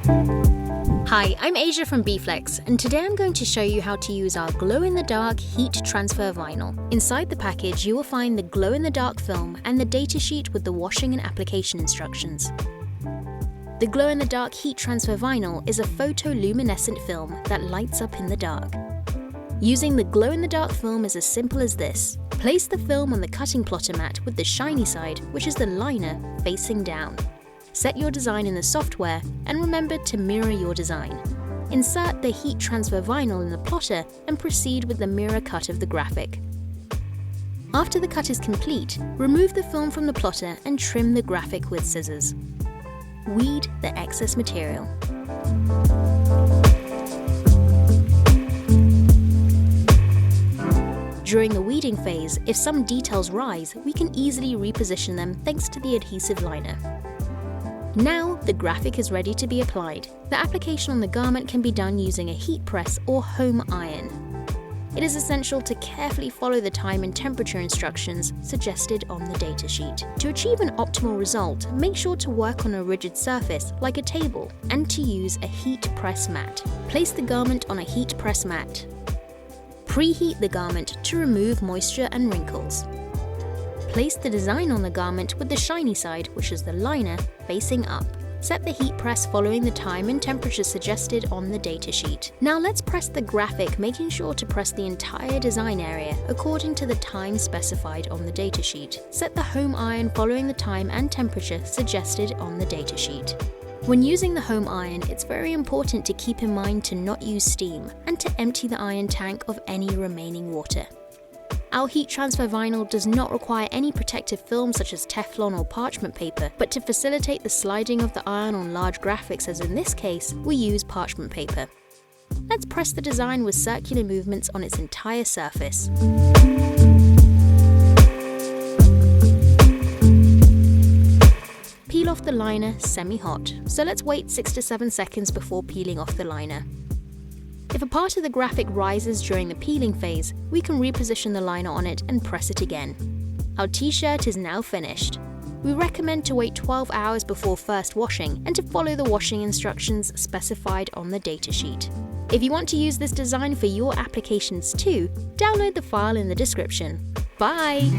Hi, I'm Asia from Bflex, and today I'm going to show you how to use our glow-in-the-dark heat transfer vinyl. Inside the package, you will find the glow-in-the-dark film and the datasheet with the washing and application instructions. The glow-in-the-dark heat transfer vinyl is a photoluminescent film that lights up in the dark. Using the glow-in-the-dark film is as simple as this. Place the film on the cutting plotter mat with the shiny side, which is the liner, facing down. Set your design in the software and remember to mirror your design. Insert the heat transfer vinyl in the plotter and proceed with the mirror cut of the graphic. After the cut is complete, remove the film from the plotter and trim the graphic with scissors. Weed the excess material. During the weeding phase, if some details rise, we can easily reposition them thanks to the adhesive liner. Now, the graphic is ready to be applied. The application on the garment can be done using a heat press or home iron. It is essential to carefully follow the time and temperature instructions suggested on the datasheet. To achieve an optimal result, make sure to work on a rigid surface like a table and to use a heat press mat. Place the garment on a heat press mat. Preheat the garment to remove moisture and wrinkles. Place the design on the garment with the shiny side, which is the liner, facing up. Set the heat press following the time and temperature suggested on the datasheet. Now let's press the graphic, making sure to press the entire design area according to the time specified on the datasheet. Set the home iron following the time and temperature suggested on the datasheet. When using the home iron, it's very important to keep in mind to not use steam and to empty the iron tank of any remaining water. Our heat transfer vinyl does not require any protective film such as Teflon or parchment paper, but to facilitate the sliding of the iron on large graphics, as in this case, we use parchment paper. Let's press the design with circular movements on its entire surface. Peel off the liner semi-hot, so let's wait 6 to 7 seconds before peeling off the liner. If a part of the graphic rises during the peeling phase, we can reposition the liner on it and press it again. Our t-shirt is now finished. We recommend to wait 12 hours before first washing and to follow the washing instructions specified on the datasheet. If you want to use this design for your applications too, download the file in the description. Bye!